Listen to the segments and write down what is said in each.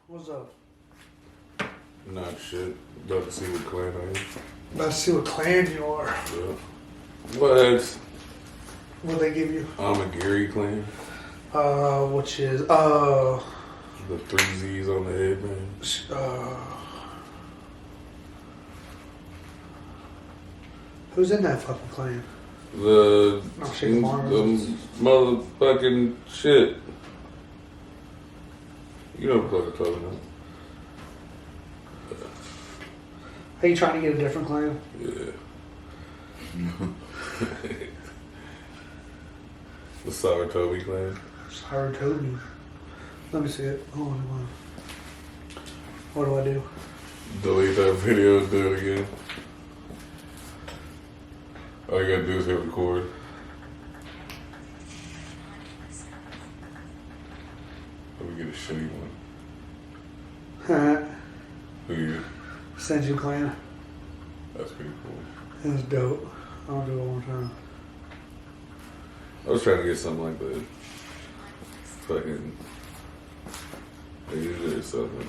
What's up? Not shit. About to see what clan I am. About to see what clan you are. Yeah. What? What they give you? I'm a Gary clan. Which is The 3 Z's on the head, man. Who's in that fucking clan? The Shake Mars. motherfucking shit. You know what I'm talking about. Are you trying to get a different clan? Yeah. The Saratobi clan. Saratobi. Let me see it. Hold on. What do I do? Delete that video and do it again. All you gotta do is hit record. Let me get a shitty one. Who you? Senju clan. That's pretty cool. That's dope. I'll do it one more time. I was trying to get something like that. Fucking Asia or something.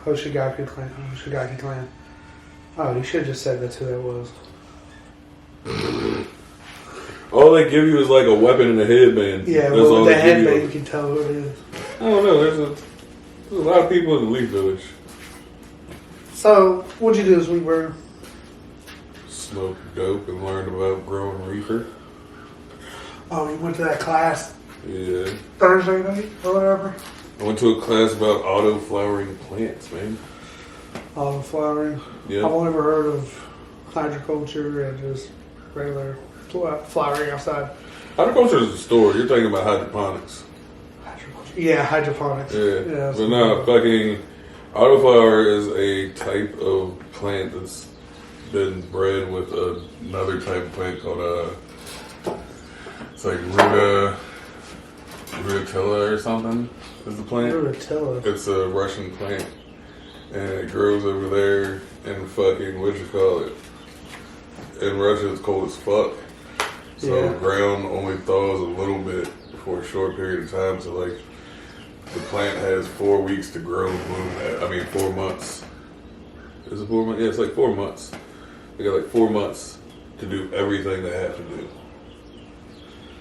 Hoshigaki clan. Hoshigaki clan. Oh, you should have just said that's who that was. All they give you is like a weapon and a headband. Yeah, That's well, all with the they give you. headband, you can tell who it is. I don't know. There's a lot of people in the Leaf Village. So, what'd you do this week, bro? Smoked dope and learned about growing reefer. Oh, you went to that class Yeah. Thursday night or whatever? I went to a class about auto-flowering plants, man. Olive flowering. Yeah. I've only ever heard of hydroculture and just regular flowering outside. Horticulture is a store. You're talking about hydroponics. Hydroculture. Yeah, hydroponics. Yeah. that's But no, fucking autoflower is a type of plant that's been bred with another type of plant called it's like Rutilla or something is the plant. Rutilla. It's a Russian plant. And it grows over there in fucking, what you call it? In Russia it's cold as fuck. So Yeah. the ground only thaws a little bit for a short period of time. So like the plant has 4 weeks to grow and bloom. 4 months. Is it 4 months? Yeah, it's like 4 months. They got like 4 months to do everything they have to do.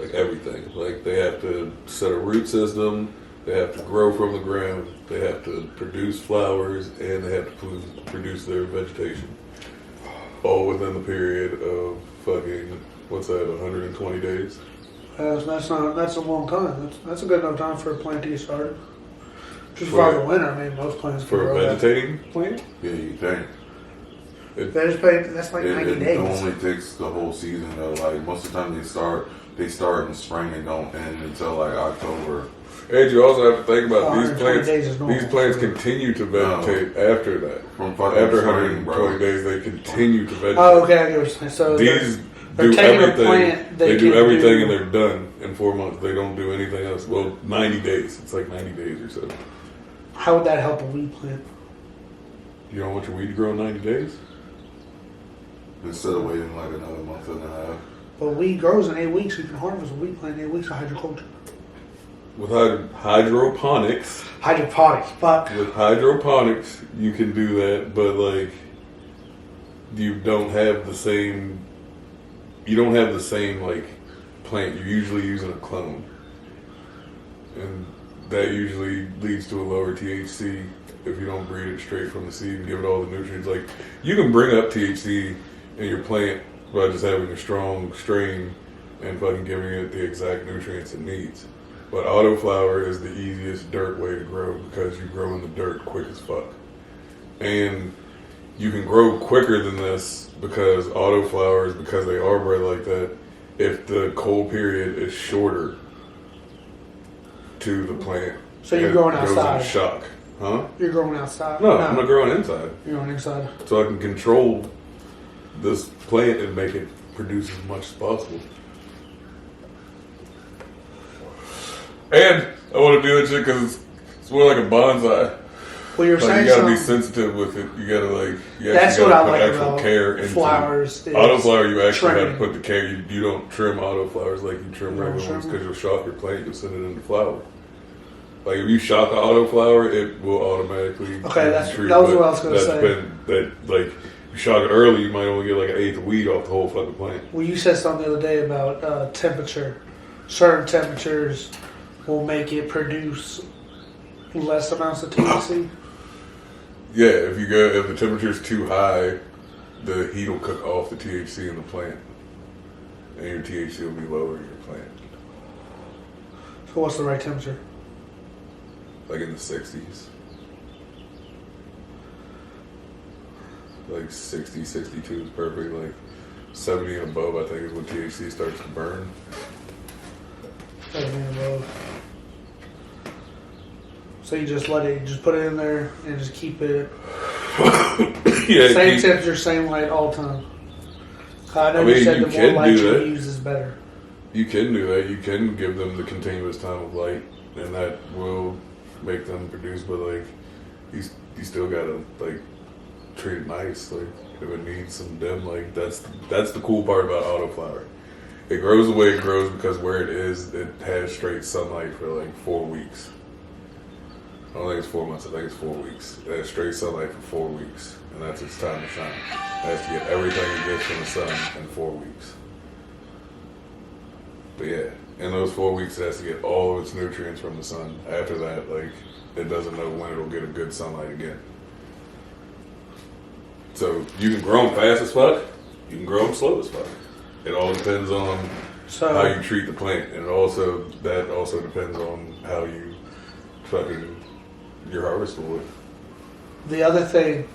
Like everything. Like they have to set a root system. They have to grow from the ground. They have to produce flowers, and they have to produce their vegetation. All within the period of fucking, what's that, 120 days? That's a long time. That's a good enough time for a plant to get started. Just For- for the winter, I mean, most plants can For a grow that. vegetating plant? Yeah, you think. That's like 90 It days. normally takes the whole season though. Like most of the time they start in spring and don't end until like October. And you also have to think about these 120 plants. days is normal. These plants continue to vegetate after that. From fucking After spring, 120 bro. days, they continue to vegetate. Oh, okay, I get what you're saying. So These they're do taking a everything. plant, They they do can everything do- and they're done in 4 months. They don't do anything else. Well, 90 days. It's like 90 days or so. how would that help a weed plant? You don't want your weed to grow in 90 days? Instead of waiting like another month and a half. But weed grows in 8 weeks. You can harvest a weed plant in 8 weeks of hydroculture. With hydroponics, Hydroponics, but with hydroponics, you can do that, but like, you don't have the same like plant. You're usually using a clone, and that usually leads to a lower THC if you don't breed it straight from the seed and give it all the nutrients. Like, you can bring up THC in your plant by just having a strong strain and fucking giving it the exact nutrients it needs. But autoflower is the easiest dirt way to grow because you grow in the dirt quick as fuck. And you can grow quicker than this because autoflowers, because they are bred like that, if the cold period is shorter to the plant. So you're it growing goes outside. in shock. Huh? you're growing outside. No, I'm not growing inside. You're growing inside. So I can control this plant and make it produce as much as possible. And I want to do that shit because it's more like a bonsai. Well, you're Like, saying you gotta be something. sensitive with it. You gotta like. You That's actually what I gotta like put actual about care into flowers. is autoflower. You actually have to trimming. put the care. You don't trim autoflowers like you trim You don't regular ones trim because you'll shock your plant. You'll send it into flower. Like if you shock an autoflower, it will automatically. Okay, that was but what I was gonna say. Like you shock it early, you might only get like an eighth of weed off the whole fucking plant. Well, you said something the other day about temperature. Certain temperatures will make it produce less amounts of THC. Yeah, if the temperature is too high, the heat will cook off the THC in the plant, and your THC will be lower in your plant, So what's the right temperature? like in the 60s. Like 60, 62 is perfect. Like 70 and above, I think, is when THC starts to burn. So you just let it, just put it in there and just keep it Yeah, same temperature, same light all the time. I know I mean, you said you the can more light do you that. use is better. you can do that. You can give them the continuous time of light, and that will make them produce. But like, you still gotta like treat it nice. Like if it needs some dim, like that's the cool part about autoflower. It grows the way it grows because where it is, it has straight sunlight for like 4 weeks. I don't think it's 4 months. I think it's 4 weeks. It has straight sunlight for 4 weeks, and that's its time to shine. It has to get everything it gets from the sun in 4 weeks. But yeah, in those 4 weeks, it has to get all of its nutrients from the sun. After that, like, it doesn't know when it'll get a good sunlight again. So you can grow them fast as fuck. You can grow them slow as fuck. It all depends on how you treat the plant, and that also depends on how you fucking your harvest will. The other thing,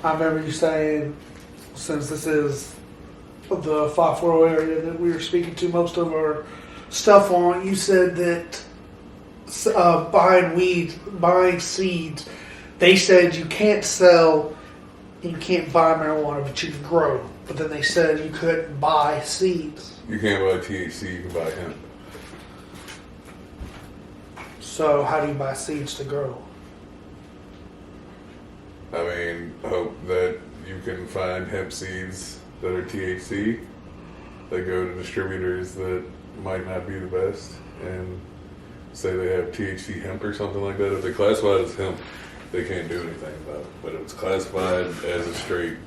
I remember you saying, since this is the 540 area that we were speaking to most of our stuff on, you said that buying seeds, they said you can't sell, you can't buy marijuana, but you can grow. But then they said you couldn't buy seeds. You can't buy THC, you can buy hemp. So how do you buy seeds to grow? I mean, hope that you can find hemp seeds that are THC. They go to distributors that might not be the best and say they have THC hemp or something like that. If they classify it as hemp, they can't do anything about it. But if it's classified as a straight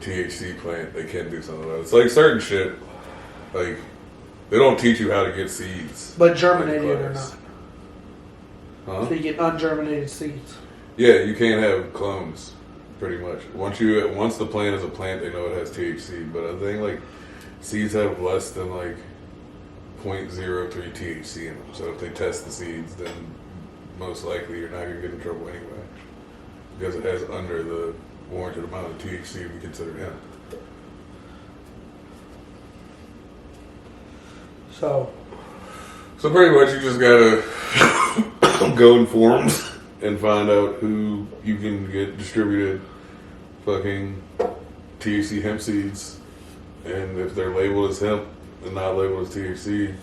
THC plant, they can do something about it. It's like certain shit, like they don't teach you how to get seeds. But germinated or not? Huh? So you get ungerminated seeds. Yeah, you can't have clones, pretty much. Once the plant is a plant, they know it has THC. But I think like seeds have less than like 0.03 THC in them. So if they test the seeds, then most likely you're not gonna get in trouble anyway, because it has under the warranted amount of THC we consider hemp. So pretty much you just gotta go in forums and find out who you can get distributed fucking THC hemp seeds, and if they're labeled as hemp and not labeled as THC,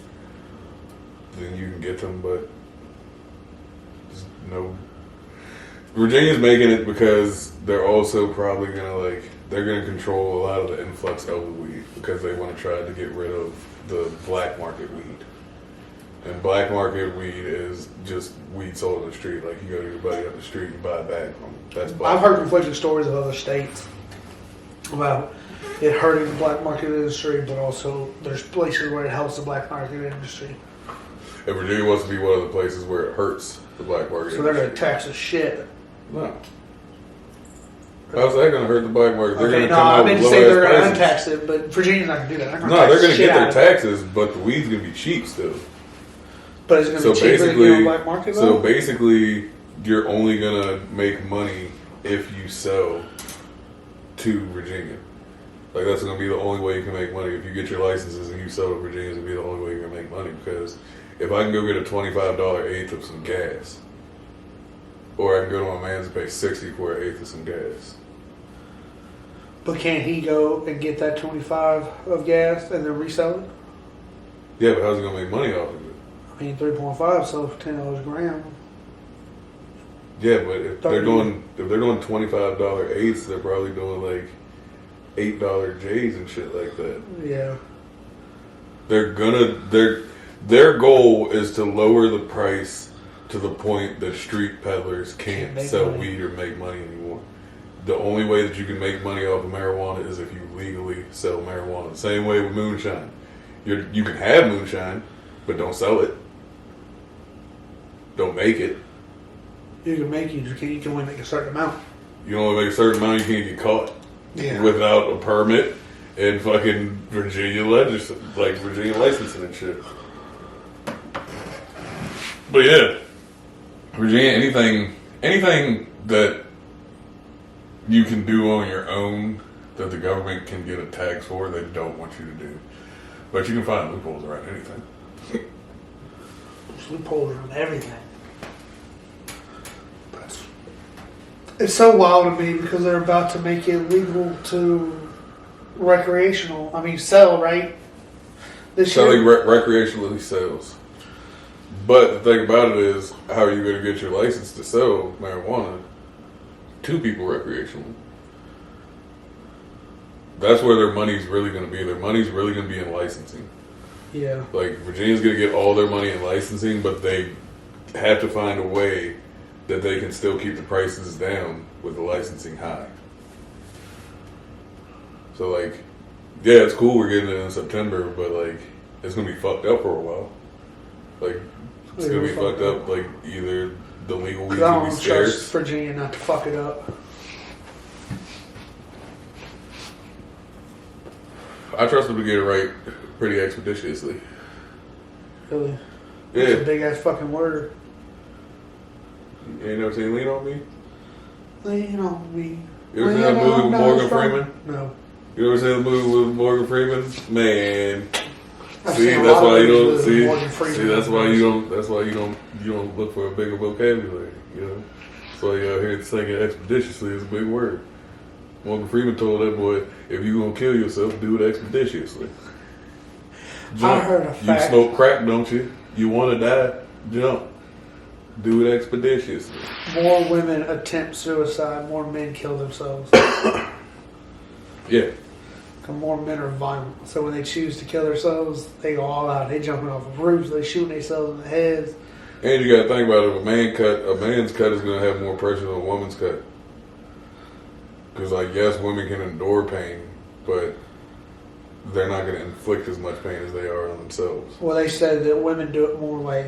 then you can get them. But just no. Virginia's making it because they're also probably they're gonna control a lot of the influx of the weed, because they want to try to get rid of the black market weed. And black market weed is just weed sold in the street. Like you go to your buddy up the street and buy a bag from them. That's black. I've heard conflicting stories of other states about it hurting the black market industry, but also there's places where it helps the black market industry. And Virginia wants to be one of the places where it hurts the black market So they're industry. going to tax the shit. No. How's that going to hurt the black market? They're Okay, going to no, come I out meant with to say low-ass they're going to prices. untax it, but Virginia's not going to do that. No, they're going to get their taxes, but the weed's going to be cheap still. But it's going to be cheaper than the black market, though? So basically, you're only going to make money if you sell to Virginia. Like, that's going to be the only way you can make money. If you get your licenses and you sell to Virginia, it's going to be the only way you're going to make money. Because if I can go get a $25 eighth of some gas, or I can go to my man's and pay $60 for an eighth of some gas. But can't he go and get that 25 of gas and then resell it? Yeah, but how's he going to make money off of it? I mean, 3.5, so $10 a gram. Yeah, but if they're 30. doing $25 eighths, they're probably doing like $8 J's and shit like that. Yeah. Their goal is to lower the price to the point that street peddlers Can't can't make sell money. weed or make money anymore. The only way that you can make money off of marijuana is if you legally sell marijuana. The same way with moonshine. You can have moonshine, but don't sell it. Don't make it. You can make you can only make a certain amount. You can only make a certain amount. You can't get caught Yeah. without a permit and fucking Virginia Virginia licensing and shit. But yeah, Virginia, anything that you can do on your own that the government can get a tax for, they don't want you to do. But you can find loopholes around anything. There's loopholes around everything. It's so wild to me because they're about to make it legal to sell, right? This Selling year. recreationally sales. But the thing about it is, how are you going to get your license to sell marijuana to people recreationally? That's where their money's really going to be. Their money's really going to be in licensing. Yeah. Like, Virginia's going to get all their money in licensing, but they have to find a way that they can still keep the prices down with the licensing high. So, like, yeah, it's cool we're getting it in September, but, like, it's going to be fucked up for a while. Like, it's going to be fucked up, like, either the legal weed's I going to don't be trust scarce. Virginia not to fuck it up. I trust them to get it right pretty expeditiously. Really. That's a Yeah. big ass fucking word. You ain't never seen Lean on Me? Lean on me. You ever seen that movie with Morgan Freeman? No. You ever seen the movie with Morgan Freeman? Man. I've See, seen a that's lot why of you don't movies with see. Morgan Freeman. See, that's why you don't look for a bigger vocabulary. You know, that's why you out here singing expeditiously is a big word. Morgan Freeman told that boy, "If you gonna kill yourself, do it expeditiously." Jump. I heard a You fact. smoke crack, don't you? You want to die? Jump. Do it expeditiously. More women attempt suicide, more men kill themselves. Yeah. 'Cause more men are violent. So when they choose to kill themselves, they go all out. They jumping off of roofs, they shooting themselves in the heads. And you got to think about it. A man's cut is going to have more pressure than a woman's cut. Because, like, yes, women can endure pain, but they're not going to inflict as much pain as they are on themselves. Well, they said that women do it more like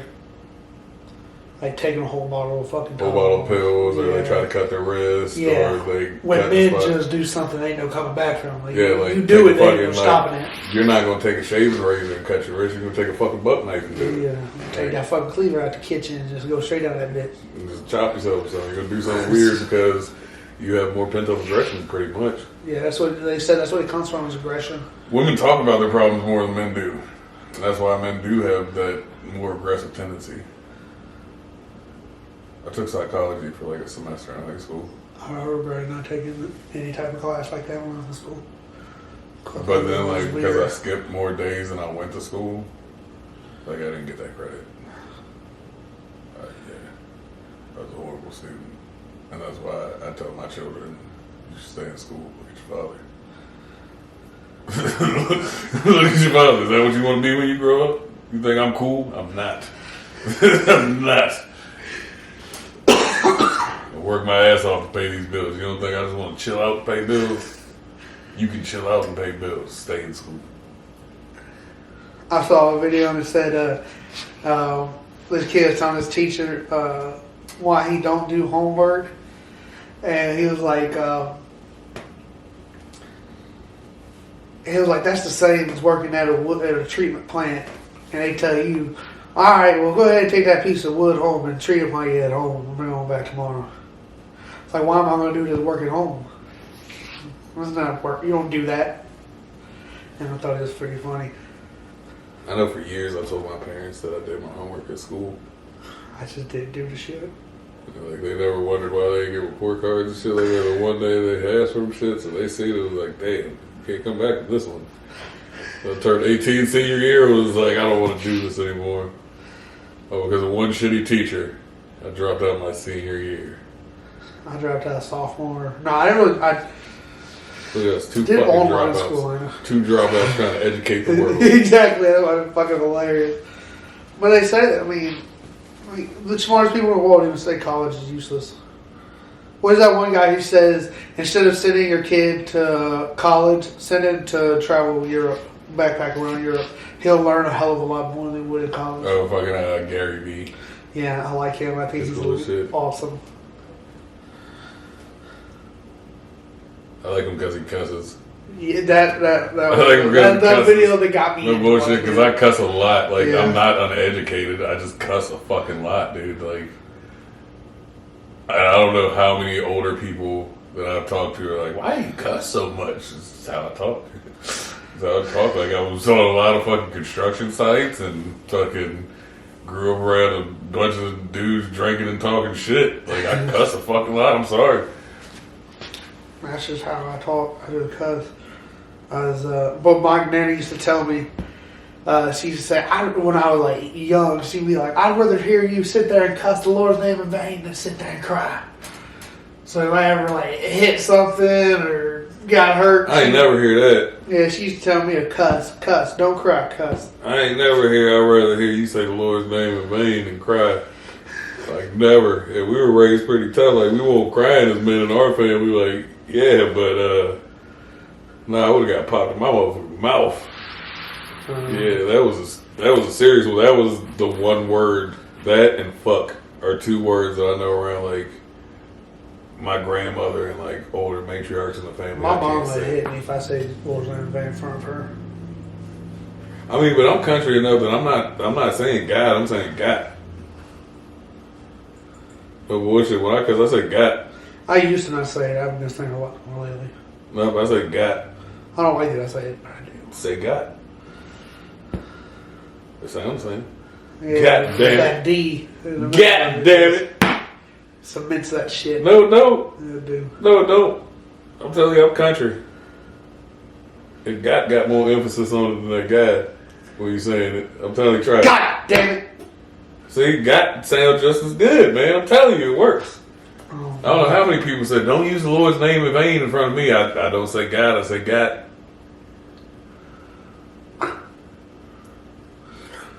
taking a whole bottle of fucking Whole bottle of Tylenol. pills, or Yeah. they try to cut their wrist, Yeah. or they When cut men the spot. just do something, they ain't no coming back from. Like, Yeah, like, you do take it, a they ain't no fucking, stopping it. You're not going to take a shaving razor and cut your wrist. You're going to take a fucking buck knife and do it. Yeah, take that fucking cleaver out the kitchen and just go straight down that bitch. And just chop yourself or something. You're going to do something weird because you have more pent-up aggression, pretty much. Yeah, that's what they said. That's what it comes from, is aggression. Women talk about their problems more than men do. And that's why men do have that more aggressive tendency. I took psychology for like a semester in high school. I regret not taking any type of class like that when I was in school. But then, like, It was because I weird. skipped more days than I went to school, like, I didn't get that credit. Yeah. I was a horrible student. And that's why I tell my children, you should stay in school. Look at your father. Look at your father. Is that what you want to be when you grow up? You think I'm cool? I'm not. I'm not. I work my ass off to pay these bills. You don't think I just want to chill out and pay bills? You can chill out and pay bills. Stay in school. I saw a video and it said this kid was telling his teacher why he don't do homework, and he was like, that's the same as working at a treatment plant, and they tell you, all right, well, go ahead and take that piece of wood home and treat it while you're at home and bring it on back tomorrow. It's like, why am I going to do this work at home? That's not work. You don't do that. And I thought it was pretty funny. I know for years I told my parents that I did my homework at school. I just didn't do the shit. Like, they never wondered why they didn't get report cards and shit like that. And one day they asked for them shit, so they see it, it was like, damn, you can't come back with this one. So I turned 18 senior year, was like, I don't want to do this anymore. Oh, because of one shitty teacher, I dropped out my senior year. I dropped out sophomore. No, I didn't really. I So that's two did fucking online dropouts. schooling. Two dropouts trying to educate the world. Exactly, that was fucking hilarious. But they say that, I mean, Like, the smartest people in the world even say college is useless. What is that one guy who says instead of sending your kid to college, send him to travel Europe, backpack around Europe. He'll learn a hell of a lot more than he would in college. Oh, fucking Gary Vee. Yeah, I like him. I think He's he's cool as shit. awesome. I like him because he cusses. Yeah, that I like him because he that cusses. video that got me. No into bullshit, because I cuss a lot. Like, Yeah. I'm not uneducated. I just cuss a fucking lot, dude. Like, I don't know how many older people that I've talked to are like, why do you cuss so much? It's just how I talk. It's how I talk. Like, I was on a lot of fucking construction sites and fucking grew up around a bunch of dudes drinking and talking shit. Like, I cuss a fucking lot. I'm sorry. That's just how I talk. I do cuss. But my nanny used to tell me, she used to say, when I was like young, she'd be like, I'd rather hear you sit there and cuss the Lord's name in vain than sit there and cry. So if I ever like hit something or got hurt, I ain't never hear that. yeah, she used to tell me to cuss, don't cry, cuss. I ain't never hear. I'd rather hear you say the Lord's name in vain than cry. Like, never. And we were raised pretty tough. Like, we won't cry as men in our family. Like, yeah, but I would have got popped in my motherfucking mouth. Yeah, that was a serious one. That was the one word. That and fuck are two words that I know around like my grandmother and like older matriarchs in the family. My I mom can't would say. hit me if I say Lord's name in vain in front of her. I mean, but I'm country enough that I'm not saying God. I'm saying God. But bullshit. Cause I say God. I used to not say it. I've been saying it a lot more lately. No, but I say God. I don't like that I say it, but I do. Say God. That's what I'm saying. Yeah, God damn that it. D. God damn it. Cements that shit. No. Yeah, dude. No. I'm telling you, I'm country. And God got more emphasis on it than that guy when you saying it. I'm telling you, try it. God damn it. See, God sounds just as good, man. I'm telling you, it works. Oh, I don't know how many people said, don't use the Lord's name in vain in front of me. I don't say God, I say God.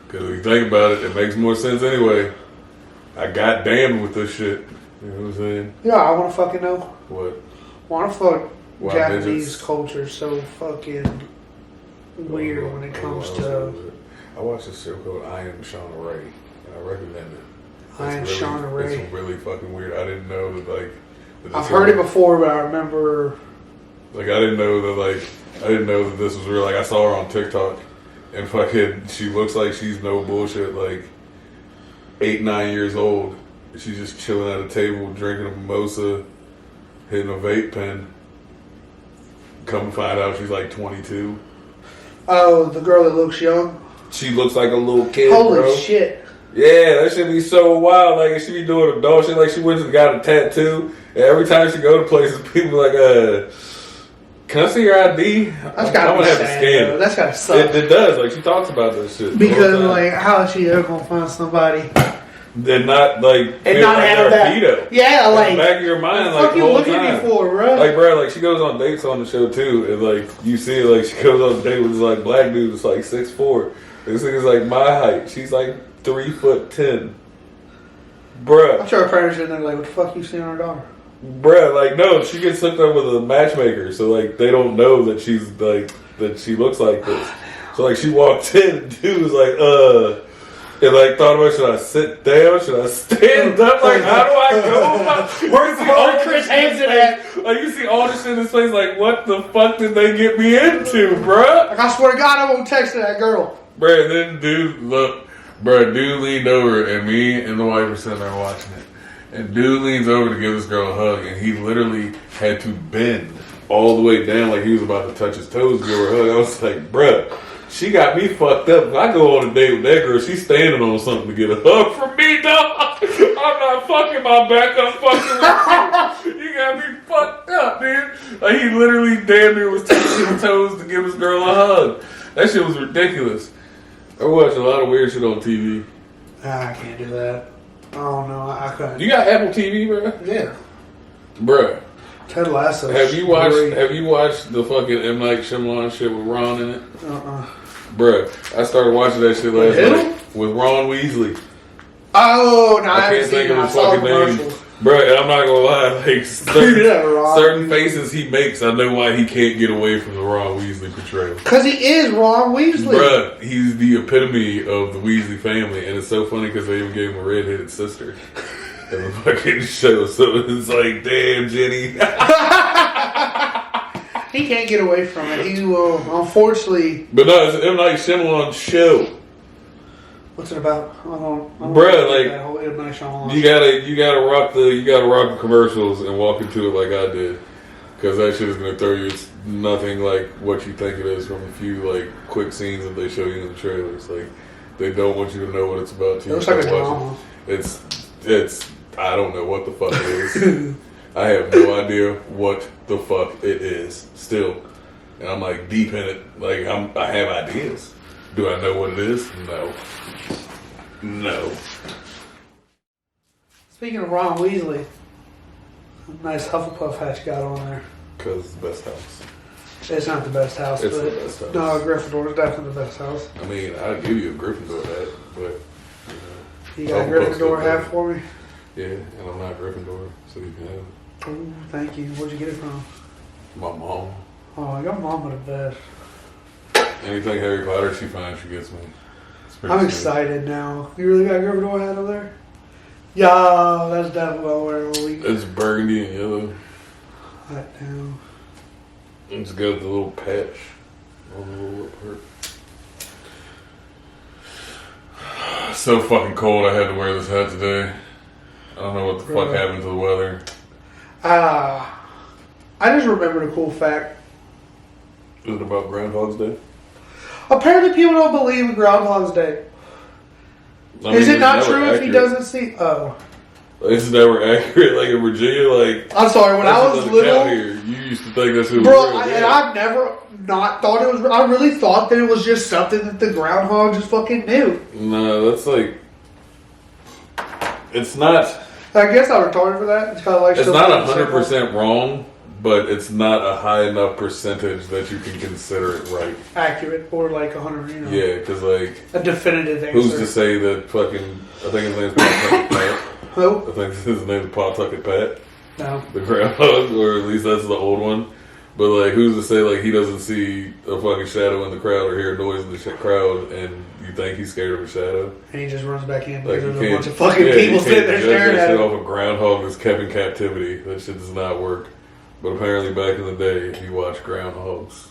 Because if you think about it, it makes more sense anyway. I got damned with this shit. You know what I'm saying? yeah, I want to fucking know. What? Want to fuck Why Japanese midgets? culture so fucking weird when it comes to I watched this show called I Am Shauna Ray, and I recommend it. I Am It's Shauna Ray. It's really fucking weird. I didn't know that like. That I've this heard it was- before, but I remember. Like I didn't know that this was real. Like I saw her on TikTok, and fucking she looks like she's no bullshit. Like 8-9 years old. She's just chilling at a table drinking a mimosa, hitting a vape pen. Come find out she's like 22. Oh, the girl that looks young. She looks like a little kid, Holy bro. shit! Yeah, that should be so wild. Like, she be doing adult shit. Like, she went and got a tattoo. And every time she go to places, people be like, can I see your ID? That's gotta I'm be gonna have to sad, scan though. it. That's gotta suck. It does. Like, she talks about this shit. all Because the time. like, how is she ever gonna find somebody They're not, like, and not like have they're that? a pedo. Yeah, In like, the back of your mind, what the like, fuck the you whole looking time. at me for, bro? Like, bro, like, she goes on dates on the show, too. And, like, you see, like, she goes on a date with this, like, black dude that's, like, 6'4". This nigga's, like, my height. She's, like, 3'10". Bruh. I'm sure her parents are like, what the fuck you seeing our daughter? Bruh, like, no, she gets hooked up with a matchmaker, so, like, they don't know that she's, like, that she looks like this. So, like, she walked in, and dude was like, and, like, thought about, should I sit down? Should I stand up? Like, how do I go? Where's the fuck Chris Hansen at? Like, you see all this shit in this place, like, what the fuck did they get me into, bruh? Like, I swear to God, I won't text that girl. Bruh, then dude leaned over, and me and the wife were sitting there watching it. And dude leans over to give this girl a hug, and he literally had to bend all the way down like he was about to touch his toes to give her a hug. I was like, bruh, she got me fucked up. If I go on a date with that girl, she's standing on something to get a hug from me, dog. I'm not fucking my back up fucking with you. You got me fucked up, dude. Like, he literally damn near was touching his toes to give his girl a hug. That shit was ridiculous. I watch a lot of weird shit on TV. I can't do that. Oh no, I couldn't. You got Apple TV, bro? Yeah. Bruh. Ted Lasso. Have you watched the fucking M. Night Shyamalan shit with Ron in it? Uh-uh. Bruh. I started watching that shit last Who? night with Ron Weasley. Oh, no, I I haven't can't seen think it. of I his saw the fucking name. commercials. Bro, and I'm not gonna lie, like Yeah, Ron. certain faces he makes, I know why he can't get away from the Ron Weasley portrayal. Because he is Ron Weasley. Bruh, he's the epitome of the Weasley family, and it's so funny because they even gave him a redheaded sister in the fucking show. So it's like, damn, Jenny. He can't get away from it. He will, unfortunately. But no, it's an M. Night Shyamalan show. What's it about? I don't Bruh, get like, that whole M. Night Shyamalan. You gotta rock the commercials and walk into it like I did, because that shit is gonna throw you. It's nothing like what you think it is from a few like quick scenes that they show you in the trailers. Like they don't want you to know what it's about. It looks like a drama. It's I don't know what the fuck it is. I have no idea what the fuck it is still, and I'm like deep in it. Like I have ideas. Do I know what it is? No. Speaking of Ron Weasley, nice Hufflepuff hat you got on there. Because it's the best house. It's not the best house, It's but the best house. no, Gryffindor is definitely the best house. I mean, I'd give you a Gryffindor hat, but You got a Hufflepuff's Gryffindor the hat best. for me? Yeah, and I'm not Gryffindor, so you can have it. Ooh, thank you. Where'd you get it from? My mom. Oh, your mama the best. Anything Harry Potter she finds, she gets me. It's pretty I'm sweet. excited now. You really got a Gryffindor hat over there? Yeah, that's definitely what I'm wearing all week. It's burgundy and yellow. Hat down. It's got the little patch on the little part. So fucking cold, I had to wear this hat today. I don't know what the fuck Really? happened to the weather. I just remembered a cool fact. Is it about Groundhog's Day? Apparently, people don't believe in Groundhog's Day. I Is mean, it not it's true never if he accurate. doesn't see? Oh, It's never accurate. Like in Virginia, like I'm sorry. When I that was shit doesn't count little, here. You used to think that shit was bro, real. and Yeah. I've never not thought it was. I really thought that it was just something that the groundhog just fucking knew. No, that's like it's not. I guess I'm retarded for that. It's kind of like It's still not fucking 100% wrong, but it's not a high enough percentage that you can consider it right. accurate or like 100. You know, Yeah, because like a definitive answer. who's to say that fucking? I think his name's Pawtucket Pat. Who? I think his name's Pawtucket Pat, No. the groundhog, or at least that's the old one. But like, who's to say like he doesn't see a fucking shadow in the crowd or hear a noise in the crowd, and you think he's scared of a shadow? And he just runs back in Like because you there's a can't, bunch of fucking yeah, people you sitting can't there judge staring that at shit him. off a groundhog that's kept in captivity. That shit does not work. But apparently, back in the day, you watched groundhogs.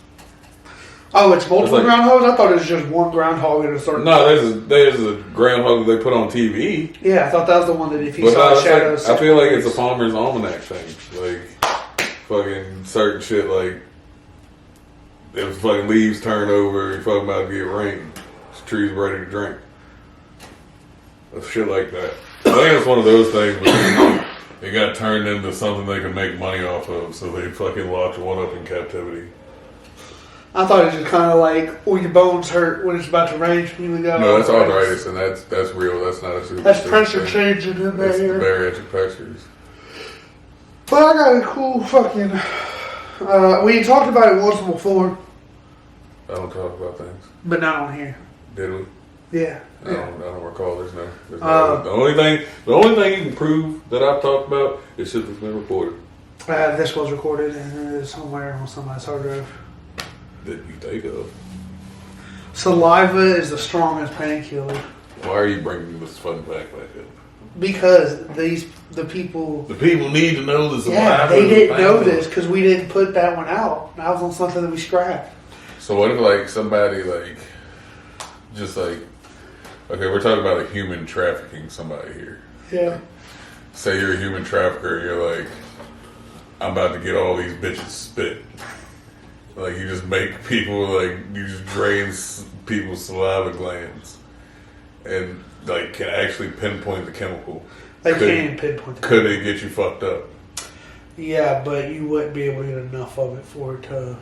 Oh, it's multiple It's like- groundhogs? I thought it was just one groundhog in a certain No, there's a groundhog that they put on TV. Yeah, I thought that was the one that if you But saw no, a shadow. it's like, I feel like it's a Palmer's Almanac thing. Like, fucking certain shit, like, if fucking leaves turn over, you're fucking about to get rain. This tree's ready to drink. Shit like that. I think it's one of those things, but it got turned into something they could make money off of, so they fucking locked one up in captivity. I thought it was just kind of like, oh, your bones hurt when it's about to rain. You go, No, that's arthritis, and that's real. That's not a super. That's pressure changing in That's the there. bariatric pressures. But I got a cool fucking. We talked about it once before, I don't talk about things. but not on here. Did we? Yeah. I don't recall. There's no. Uh, the only thing you can prove that I've talked about is shit that's been recorded. This was recorded and it is somewhere on somebody's hard drive. That you think of. Saliva is the strongest painkiller Why are you bringing this fun fact back up? because the people. The people need to know this. Yeah, they didn't know this because we didn't put that one out. That was on something that we scrapped. So what if like somebody like, just like, okay, we're talking about a human trafficking somebody here. Yeah. Say you're a human trafficker, you're like, I'm about to get all these bitches spit. Like you just make people like you just drain people's saliva glands, and like can actually pinpoint the chemical. They Could- can pinpoint the Could it get you fucked up? Yeah, but you wouldn't be able to get enough of it for it to.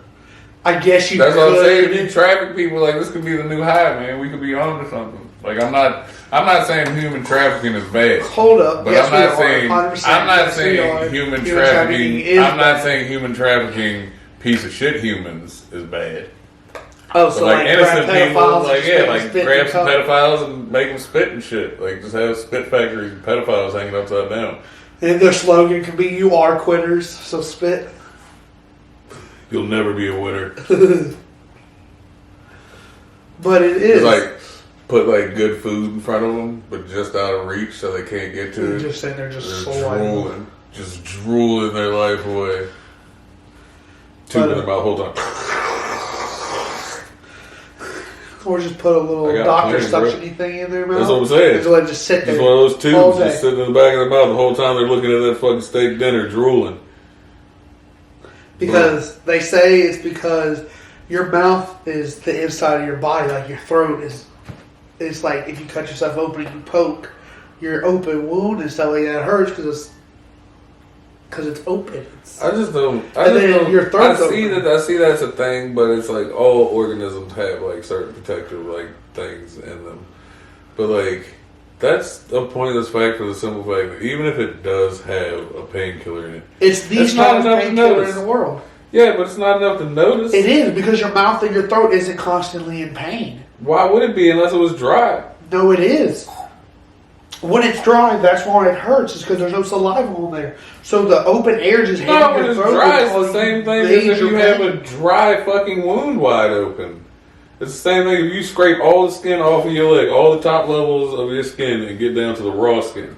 I guess you That's could. what I'm saying. If you traffic people, like this could be the new high, man. We could be on to something. Like I'm not saying human trafficking is bad. Hold up. But Yes, I'm not we saying are. 100%. I'm not Yes, we are. saying human trafficking trafficking. is I'm not bad. saying human trafficking piece of shit humans is bad. Oh, So so like like innocent grab people, pedophiles like and yeah, spit like and spit grab and some cut. pedophiles and make them spit and shit. Like just have spit factories and pedophiles hanging upside down. And their slogan can be "You are quitters." So spit. You'll never be a winner. But it It's is like put like good food in front of them, but just out of reach, so they can't get to They're it. just sitting there, just They're drooling their life away. Tube in their mouth, hold on. Or just put a little I got doctor plenty, bro. suctiony thing in their mouth. That's what I'm saying. Just let it just sit there. Just one of those all tubes day. just sitting in the back of their mouth the whole time they're looking at that fucking steak dinner, drooling. Because they say it's because your mouth is the inside of your body, like your throat is. It's like if you cut yourself open and you poke your open wound and stuff like that, it hurts because it's open. I just don't. I And just then don't. your throat's I see open. that. I see that's a thing, but it's like all organisms have like certain protective like things in them. But like that's a pointless fact for the simple fact that even if it does have a painkiller in it, It's the It's not strongest enough to painkiller notice. in the world. yeah, but it's not enough to notice. It is because your mouth and your throat isn't constantly in pain. Why would it be unless it was dry? No, it is. When it's dry, that's why it hurts. It's because there's no saliva on there. So the open air just hitting No, when your it's throat. dry, will it's the cause same thing as major if you have pain. a dry fucking wound wide open. It's the same thing if you scrape all the skin off of your leg, all the top levels of your skin, and get down to the raw skin,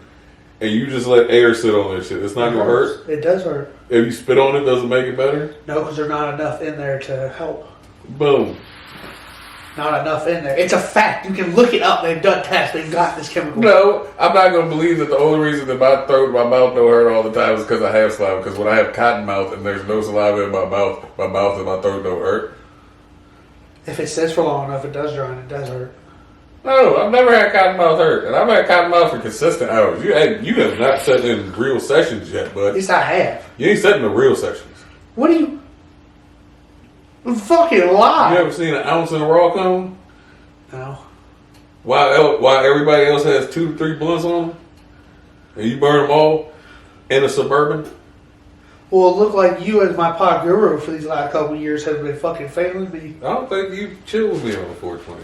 and you just let air sit on that shit. It's not gonna hurt. It does hurt. If you spit on it, does it make it better? No, because there's not enough in there to help. Boom. Not enough in there. It's a fact. You can look it up. They've done tests. They've got this chemical. No, I'm not gonna believe that the only reason that my throat, my mouth don't hurt all the time is because I have saliva. Because when I have cotton mouth and there's no saliva in my mouth and my throat don't hurt. If it sits for long enough, it does dry and it does hurt. No, I've never had cotton mouth hurt, and I've had cotton mouth for consistent hours. You have not sat in real sessions yet, At bud. least I have. You ain't sat in the real sessions. What do you... Fucking lie. You ever seen an ounce in a raw cone? No. Why everybody else has 2 to 3 blunts on them, and you burn them all in a Suburban? Well, it looked like you as my pot guru for these last couple of years have been fucking failing me. I don't think you chill with me on the 420.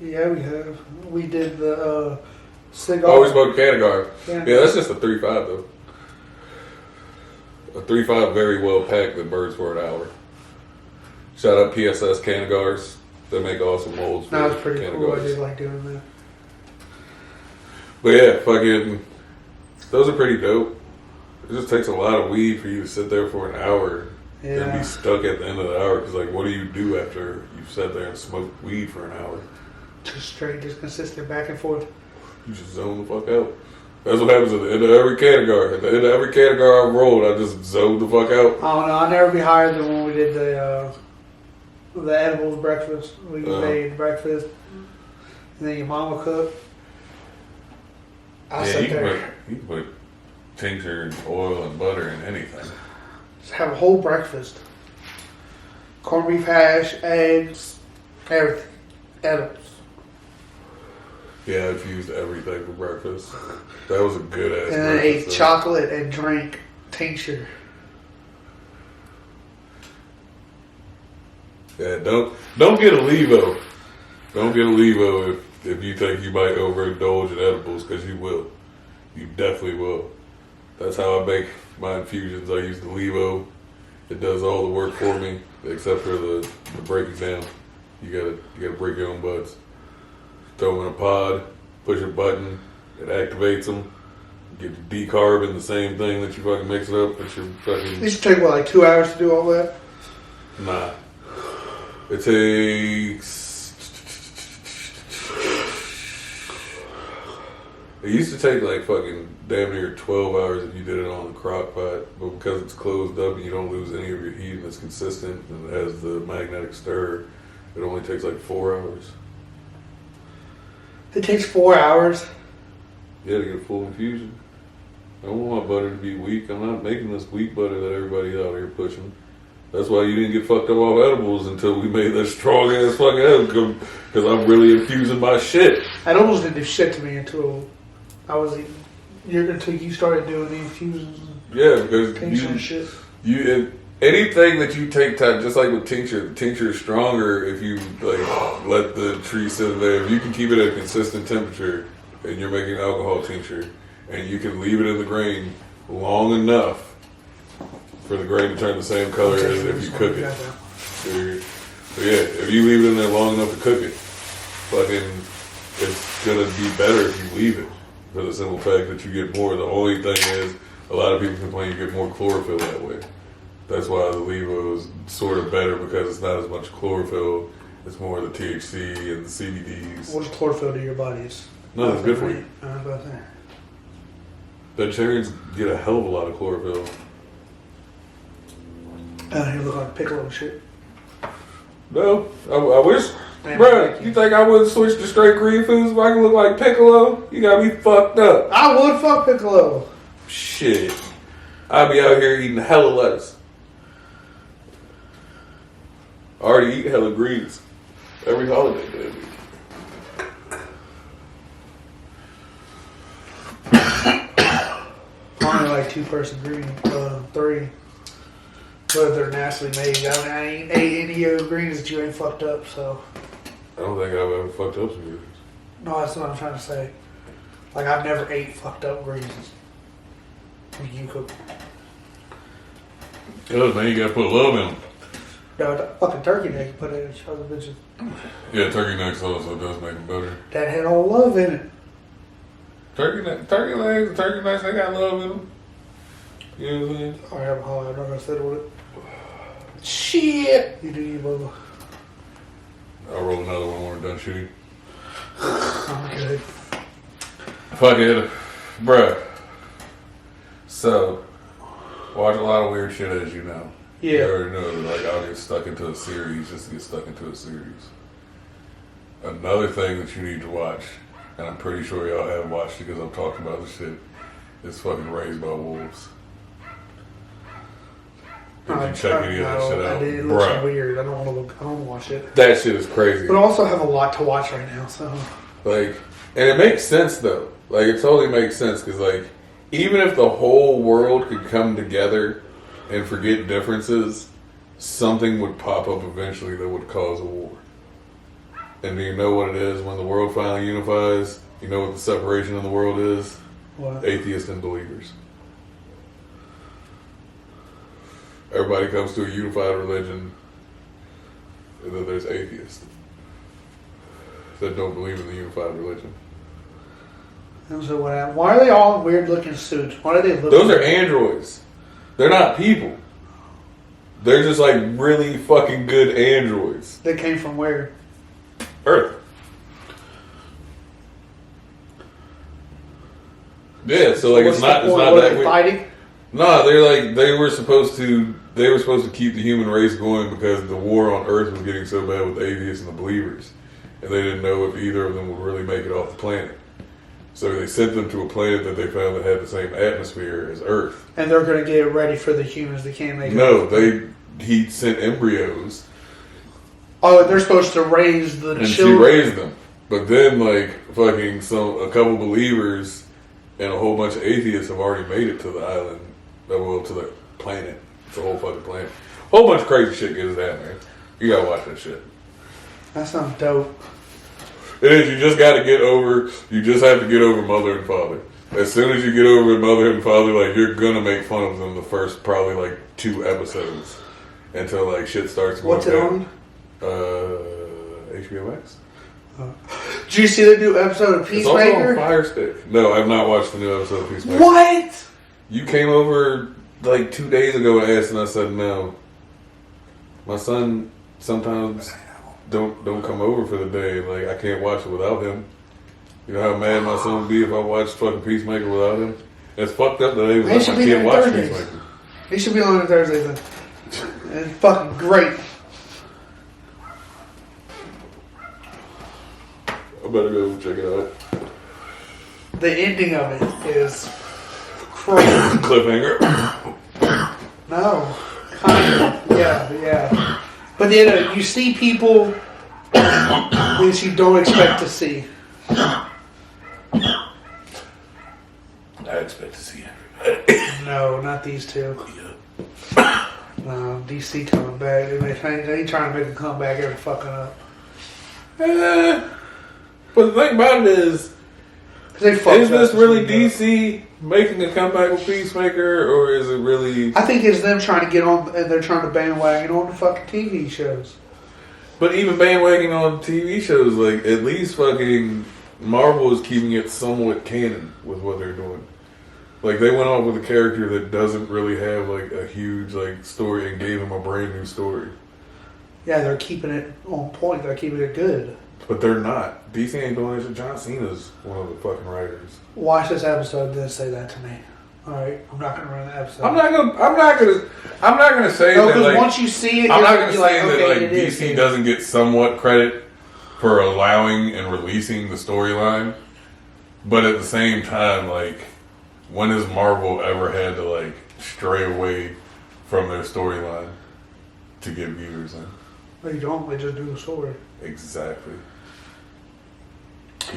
Yeah, we have. We did the cigar. Always about Cannegar. Yeah. Yeah, that's just a 3.5 though. A 3.5 very well packed that burns for an hour. Shout out PSS Cannegars. They make awesome molds. That was for pretty cool. I Cannegars. did like doing that. But yeah, fucking, those are pretty dope. It just takes a lot of weed for you to sit there for an hour and Yeah. be stuck at the end of the hour. Because like, what do you do after you've sat there and smoked weed for an hour? Just straight, just consistent back and forth. You just zone the fuck out. That's what happens at the end of every Cannegar. At the end of every Cannegar I've rolled, I just zoned the fuck out. I don't know. I'll never be higher than when we did the edibles breakfast. We made breakfast, and then your mama cooked. I Yeah, sat you can, there, you can put tincture and oil and butter in anything. just have a whole breakfast. Corned beef hash, eggs, everything. Edibles. Yeah, I've used everything for breakfast. That was a good ass And then breakfast. ate chocolate and drank tincture. Yeah, don't get a Levo. Don't get a Levo if you think you might overindulge in edibles, because you will. You definitely will. That's how I make my infusions. I use the Levo. It does all the work for me, except for the breaking down. You gotta break your own buds. Throw them in a pod, push a button, it activates them. Get the decarb in the same thing that you fucking mix it up. Put your It fucking used to take, what, like 2 hours to do all that? nah. It takes. It used to take like fucking damn near 12 hours if you did it on the crock pot, but because it's closed up and you don't lose any of your heat and it's consistent and it has the magnetic stir, it only takes like 4 hours. It takes 4 hours. Yeah, to get a full infusion. I don't want my butter to be weak. I'm not making this weak butter that everybody's out here pushing. That's why you didn't get fucked up off edibles until we made that strong ass fucking edible, because I'm really infusing my shit. Edibles didn't do shit to me until until you started doing the infusions and Yeah, because tincture and shit. you anything that you take time, just like with tincture, the tincture is stronger if you like let the tree sit there. If you can keep it at a consistent temperature, and you're making alcohol tincture, and you can leave it in the grain long enough for the grain to turn the same color as if you cook it. So yeah, if you leave it in there long enough to cook it, fucking, it's gonna be better if you leave it. For the simple fact that you get more. The only thing is, a lot of people complain you get more chlorophyll that way. That's why the Levo is sort of better because it's not as much chlorophyll. It's more the THC and the CBDs. What does chlorophyll do to your bodies? No, it's good for you. I was about to say. Vegetarians get a hell of a lot of chlorophyll. You look like Piccolo and shit. No, I wish. Damn, Bruh, you think I would switch to straight green foods if I can look like Piccolo? You got me fucked up. I would fuck Piccolo. Shit. I'd be out here eating hella lettuce. I already eat hella greens. Every holiday, baby. Only like 2-person green, 3. But they're naturally made. I ain't ate any of the greens that you ain't fucked up, so. I don't think I've ever fucked up some greens. No, that's what I'm trying to say. Like, I've never ate fucked up greens. Like you cook. Cause man, you gotta put love in them. No, the fucking turkey neck you put in each other bitches. Yeah, turkey necks also does make them better. That had all love in it. Turkey legs, turkey necks, they got love in them. You know what I'm saying? I have a holiday. I'm not gonna settle with it. Shit! You do you, Bubba. I'll roll another one when we're done shooting. I'm good. Fuck it. Bruh. So, watch a lot of weird shit as you know. Yeah. You already know, like, I'll get stuck into a series just to get stuck into a series. Another thing that you need to watch, and I'm pretty sure y'all have watched it because I've talked about this shit, is fucking Raised by Wolves. Did you check any of that shit out? I did. It looks Bruh. weird. I don't want to look. I don't want to watch it. That shit is crazy. But I also have a lot to watch right now, so. Like, and it makes sense though. Like, it totally makes sense because, like, even if the whole world could come together and forget differences, something would pop up eventually that would cause a war. And do you know what it is when the world finally unifies? You know what the separation of the world is? What? Atheists and believers. Everybody comes to a unified religion, and then there's atheists that don't believe in the unified religion. And so what happened? Why are they all in weird looking suits? Why do they look? Those are androids. They're not people. They're just like really fucking good androids. They came from where? Earth. Yeah, so like it's not What that are they weird. fighting? No, they're like they were supposed to keep the human race going because the war on Earth was getting so bad with the atheists and the believers, and they didn't know if either of them would really make it off the planet. So they sent them to a planet that they found that had the same atmosphere as Earth. And they're going to get ready for the humans. They can't make it. No, he sent embryos. Oh, they're supposed to raise the And children. she raised them. But then, like, fucking a couple believers and a whole bunch of atheists have already made it to the island. Well, to the planet. It's a whole fucking planet. Whole bunch of crazy shit goes down there. You gotta watch that shit. That sounds dope. It is. You just have to get over mother and father. As soon as you get over mother and father, like, you're gonna make fun of them the first probably, like, 2 episodes. Until, like, shit starts going What's it on? HBO Max. Did you see the new episode of It's also on Peacemaker? Fire Stick. No, I've not watched the new episode of Peacemaker. What? You came over like 2 days ago and asked, and I said no. My son sometimes don't come over for the day. Like, I can't watch it without him. You know how mad my son would be if I watched fucking Peacemaker without him? It's fucked up that they He let should my be kid there watch Thursdays. Peacemaker. He should be on Thursdays then. It's fucking great. I better go check it out. The ending of it is crazy. Cliffhanger. No. Kind of. Yeah. But then you see people that you don't expect to see. I expect to see everybody. No, not these two. No, DC coming back. They ain't trying to make a comeback every fucking up. But the thing about it is They fucked this Justice really League up. DC making a comeback with Peacemaker, or is it really? I think it's them trying to get on, and they're trying to bandwagon on the fucking TV shows. But even bandwagoning on TV shows, like at least fucking Marvel is keeping it somewhat canon with what they're doing. Like they went off with a character that doesn't really have like a huge like story and gave him a brand new story. Yeah, they're keeping it on point. They're keeping it good. But they're not. DC ain't doing this. John Cena's one of the fucking writers. Watch this episode, then say that to me. All right, I'm not gonna run the episode. I'm not gonna say No, that. because Like, once you see it, I'm you're not gonna gonna be say like, that okay, like it is. DC doesn't get somewhat credit for allowing and releasing the storyline, but at the same time, like, when has Marvel ever had to like stray away from their storyline to get viewers in? No, you don't. They just do the story. Exactly.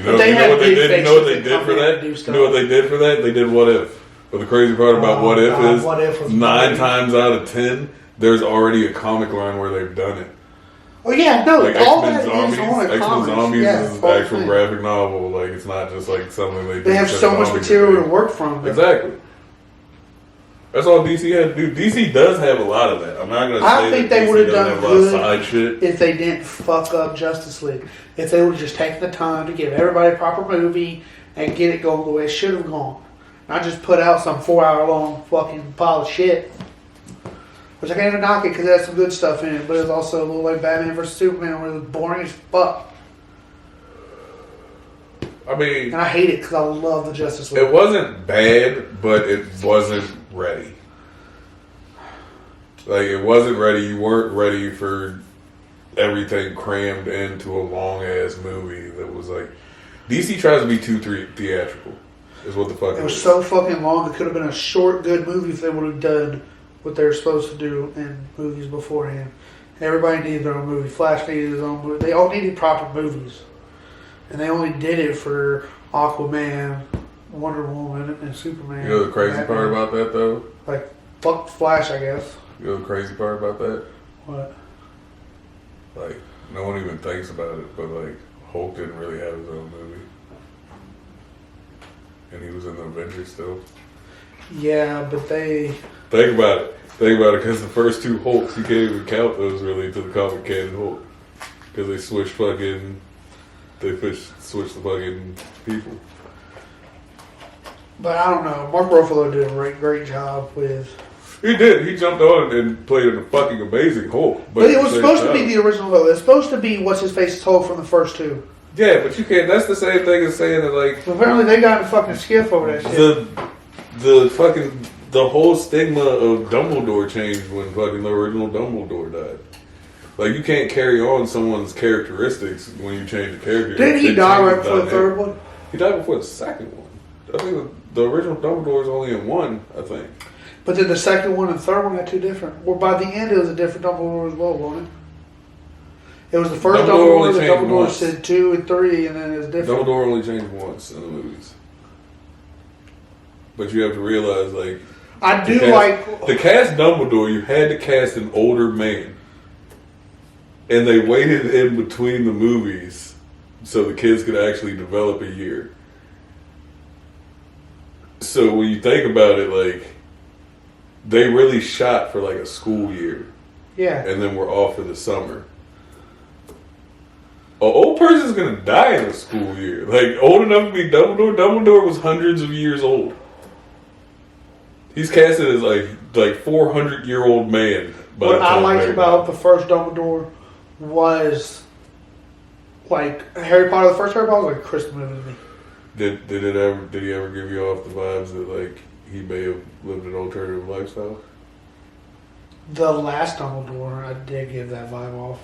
But they have what they big did? You know what they faces that did come for in that? and do You stuff. know what they did for that? They did What If. But the crazy part about Oh, What If God, is What If was 9 great. times out of 10, there's already a comic line where they've done it. Oh yeah, no, Like all X-Men that Zombies. is on a X-Men comic. Zombies Yeah, is an whole actual thing. graphic novel. Like it's not just like something they do. They have because so much zombies material are to work from. Exactly. That's all DC had to do. DC does have a lot of that. I'm not gonna say I think that they DC would have doesn't done have a lot of good side shit. if they didn't fuck up Justice League. If they would have just taken the time to give everybody a proper movie and get it going the way it should have gone. Not just put out some 4-hour long fucking pile of shit. Which I can't even knock it because it has some good stuff in it, but it's also a little like Batman vs. Superman where it was boring as fuck. I mean, And I hate it because I love the Justice League. it wasn't bad, but it wasn't ready. Like it wasn't ready. You weren't ready for everything crammed into a long ass movie that was like DC tries to be too theatrical. Is what the fuck It was is. so fucking long. It could have been a short, good movie if they would have done what they were supposed to do in movies beforehand. Everybody needed their own movie. Flash needed his own movie. They all needed proper movies. And they only did it for Aquaman, Wonder Woman, and Superman. You know the crazy Batman. part about that though? Like, fuck Flash, I guess. You know the crazy part about that? What? Like, no one even thinks about it, but like, Hulk didn't really have his own movie. And he was in the Avengers still. Yeah, but they... Think about it. Because the first 2 Hulks, you can't even count those really to the comic canon Hulk. Because they switched switched the fucking people. But I don't know. Mark Ruffalo did a great job with... He did. He jumped on and played a fucking amazing Hulk. But it at was the same supposed to be time- the original Hulk. It was supposed to be What's-His-Face's Hulk from the first 2. Yeah, but you can't. That's the same thing as saying that, like, But apparently they got in a fucking skiff over that shit. the whole stigma of Dumbledore changed when fucking the original Dumbledore died. Like you can't carry on someone's characteristics when you change the character. Didn't he It die right changes before the dynamic. third one? He died before the second one. I think the original Dumbledore is only in 1. I think. But then the second one and third one had 2 different. Well, by the end, it was a different Dumbledore as well, wasn't it? It was the first Dumbledore Dumbledore only that changed Dumbledore once. said 2 and 3, and then it was different. Dumbledore only changed once in the movies. But you have to realize, like, I do to cast Dumbledore, you had to cast an older man. And they waited in between the movies so the kids could actually develop a year. So when you think about it, like, they really shot for like a school year. Yeah. And then we're off for the summer. An old person's gonna die in a school year. Like, old enough to be Dumbledore? Dumbledore was hundreds of years old. He's casted as like 400-year-old man. by the What I time liked Harry about Potter. the first Dumbledore was, like, Harry Potter, the first Harry Potter was like a Christmas movie to me. Did he ever give you off the vibes that like he may have lived an alternative lifestyle? The last Dumbledore, I did give that vibe off.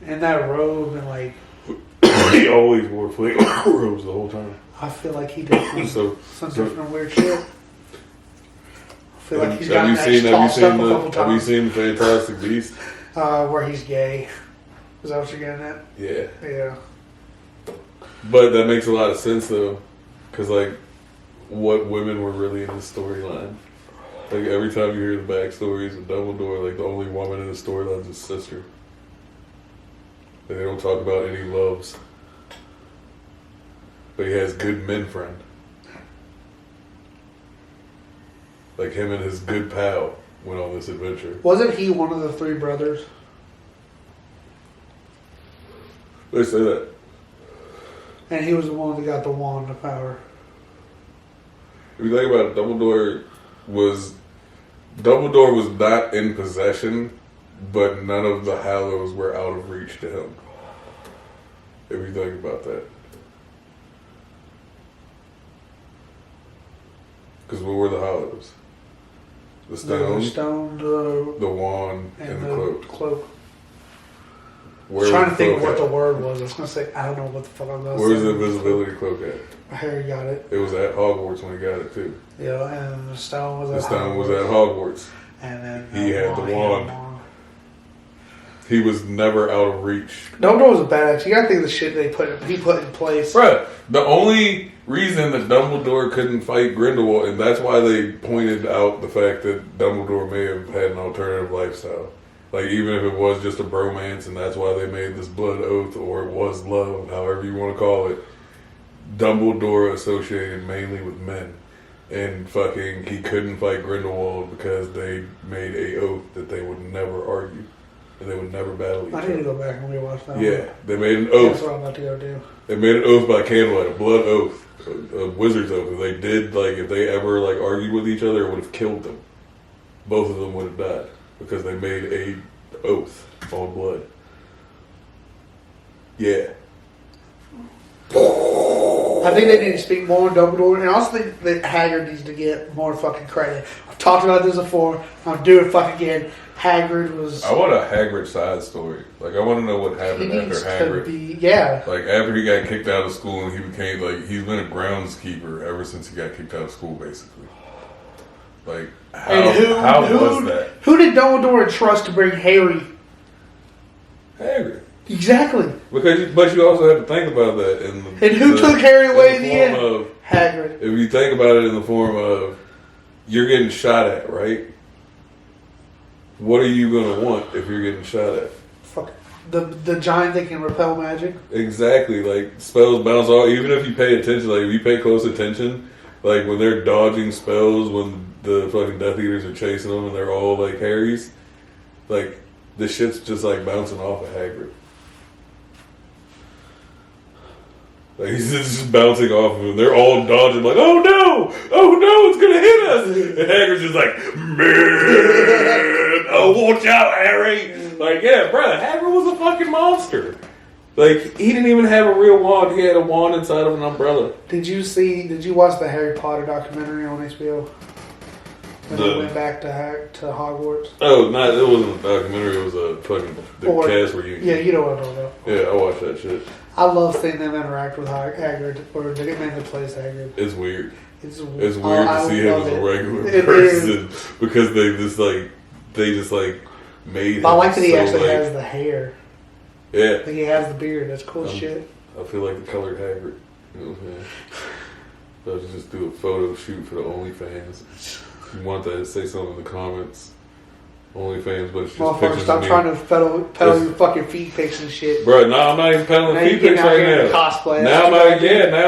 And that robe, and like, He always wore flake robes the whole time. I feel like he did some different weird shit. I feel like he's gotten tossed up a couple Have you times. seen the Fantastic Beast? Where he's gay. Is that what you're getting at? Yeah. Yeah. But that makes a lot of sense though, because like, what women were really in the storyline? Like every time you hear the backstories of Dumbledore, like the only woman in the storyline is his sister. They don't talk about any loves. But he has good men friend. Like him and his good pal went on this adventure. Wasn't he one of the three brothers? They say that. And he was the one that got the wand of power. If you think about it, Dumbledore was not in possession, but none of the Hallows were out of reach to him. If you think about that. Because what were the Hallows? The stone, The stone, the wand, and the cloak. I was trying to think of what the word was. I was going to say, I don't know what the fuck I'm going to say. Where's the invisibility cloak at? Harry got it. It was at Hogwarts when he got it too. Yeah, and the stone was at The stone was Hogwarts. at Hogwarts. And then He had the wand. He was never out of reach. Dumbledore was a badass. You gotta think of the shit he put in place. Bruh, the only reason that Dumbledore couldn't fight Grindelwald, and that's why they pointed out the fact that Dumbledore may have had an alternative lifestyle. Like, even if it was just a bromance, and that's why they made this blood oath, or it was love, however you want to call it, Dumbledore associated mainly with men. And fucking, he couldn't fight Grindelwald because they made a oath that they would never argue. And they would never battle each I need to other. go back and rewatch that. Yeah, one. they made an oath. That's what I'm about to go do. They made an oath by candlelight, a blood oath, a wizard's oath. If they did, like, if they ever, like, argued with each other, it would have killed them. Both of them would have died because they made a oath on blood. Yeah. I think they need to speak more on Dumbledore, and I also think that Hagrid needs to get more fucking credit. I've talked about this before. I'll do it fucking again. Hagrid was. I want a Hagrid side story. Like, I want to know what He happened needs after to Hagrid. be. Yeah. Like, after he got kicked out of school and he became, like, he's been a groundskeeper ever since he got kicked out of school, basically. Like, how was that? Who did Dumbledore entrust to bring Harry? Hagrid. Exactly. But you also have to think about that. And who took Harry away in the end? Of, Hagrid. if you think about it in the form of, you're getting shot at, right? What are you going to want if you're getting shot at? Fuck. The giant that can repel magic. Exactly. Like, spells bounce off. Even if you pay attention, like, if you pay close attention, like, when they're dodging spells, when the fucking Death Eaters are chasing them and they're all, like, Harry's, like, the shit's just, like, bouncing off of Hagrid. Like, he's just bouncing off of him. They're all dodging, like, oh no, it's gonna hit us. And Hagrid's just like, man, oh, watch out, Harry. Like, yeah, brother, Hagrid was a fucking monster. Like, he didn't even have a real wand. He had a wand inside of an umbrella. Did you watch the Harry Potter documentary on HBO? When they went back to Hogwarts? Oh, it wasn't a documentary. It was a fucking cast reunion. Yeah, you know what I'm talking about. Yeah, I watched that shit. I love seeing them interact with Hagrid, or the man that plays Hagrid. It's weird. It's weird to see him as a regular person because they just made him. I like that he so, actually like, has the hair. Yeah. Like he has the beard. That's cool shit. I feel like the colored Hagrid. You know what I'm saying? So I just do a photo shoot for the OnlyFans. If you want that, say something in the comments. OnlyFans, but it's just Motherfucker, pictures stop of me. trying to pedal your fucking feet pics and shit. Bro, no, I'm not even peddling Now feet you getting pics out right here now. to cosplay. Now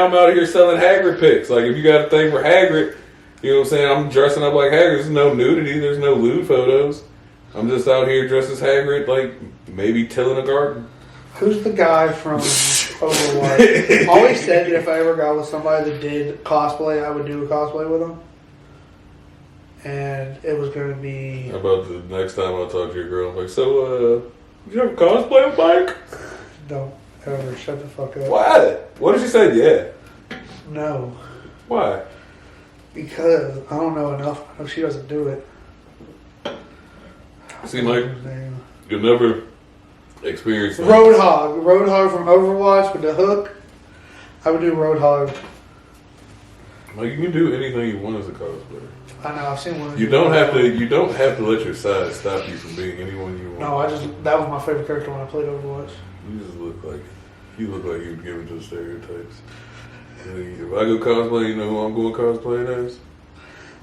I'm out here selling Hagrid pics. Like, if you got a thing for Hagrid, you know what I'm saying? I'm dressing up like Hagrid. There's no nudity. There's no lewd photos. I'm just out here dressed as Hagrid, like, maybe tilling a garden. Who's the guy from Overwatch? Always said that if I ever got with somebody that did cosplay, I would do a cosplay with them. And it was going to be... How about the next time I talk to your girl, I'm like, so, did you ever cosplay with Mike? Don't ever shut the fuck up. Why? What did she say? Yeah. No. Why? Because I don't know enough. I know she doesn't do it. See, Mike, you'll never experience that. Roadhog. Roadhog from Overwatch with the hook. I would do Roadhog. Like, you can do anything you want as a cosplayer. I know, I've seen one. You don't have to let your size stop you from being anyone you want. No, that was my favorite character when I played Overwatch. You look like you would give into the stereotypes. If I go cosplay, you know who I'm going cosplay as?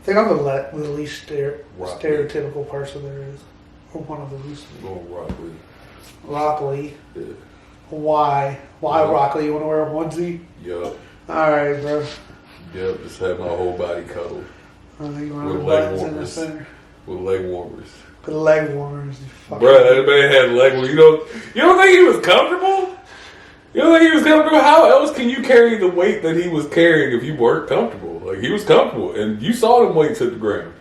think I'm the least Rock stereotypical person there is. Or one of the least. Oh, Rockley. Rock Lee. Yeah. Why? Why Yeah. Rock Lee? You want to wear a onesie? Yup. Alright, bro. Yep. Just have my whole body cuddled I think you want With the leg buttons in the warmers. center. with leg warmers. The leg warmers. You fucking- Bruh, that man had leg warmers. You don't think he was comfortable? You don't think he was comfortable? How else can you carry the weight that he was carrying if you weren't comfortable? Like, he was comfortable. And you saw them weights hit the ground.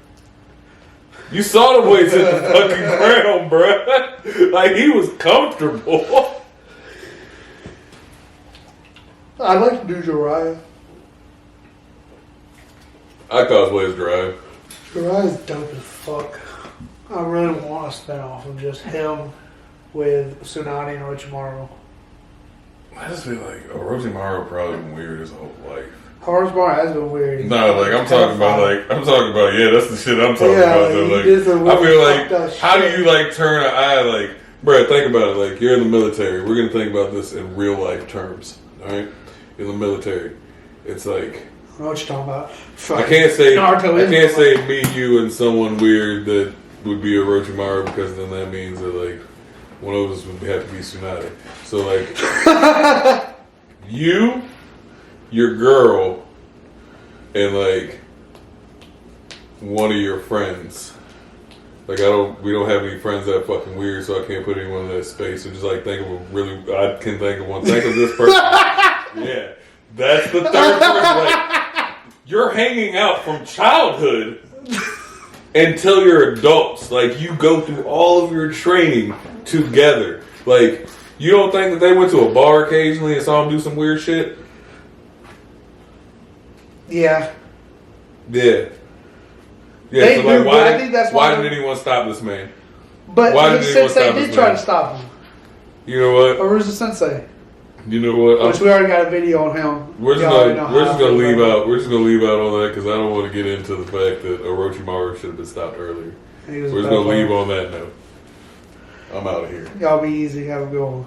You saw them weights hit the fucking ground, bruh. Like, he was comfortable. I'd like to do Jiraiya. I cosplay as Drive. Jiraiya's dope as fuck. I really want a spin-off of just him with Tsunade and Orochimaru. I just feel like Orochimaru probably been weird his whole life. Orochimaru has been weird. No, like I'm talking about yeah, that's the shit I'm talking Yeah, about. like, Though. he did some Like I feel fucked up like how do shit. you like turn an eye like, bruh, think about it, like you're in the military. We're gonna think about this in real life terms. Alright? In the military. It's like I know what you're talking about. I can't say Naruto I is can't like- say me, you, and someone weird that would be Orochimaru because then that means that like one of us would have to be Tsunade. So like you, your girl, and like one of your friends. Like we don't have any friends that are fucking weird, so I can't put anyone in that space. So just like think of I can think of one. Think of this person. Yeah, that's the third person. Like you're hanging out from childhood until you're adults. Like you go through all of your training together. Like you don't think that they went to a bar occasionally and saw him do some weird shit? Yeah. Yeah. Yeah, They so do, like, but I think that's why- why did anyone stop this man? But Why his did anyone sensei stop did this try man? to stop him. You know what? Arusa Sensei. You know what? Which we already got a video on him. We're just Y'all already know how I feel leave about out. We're just gonna leave out on that because I don't want to get into the fact that Orochimaru should have been stopped earlier. it. He was We're a just bad gonna leave player. on that note. I'm out of here. Y'all be easy. Have a good one.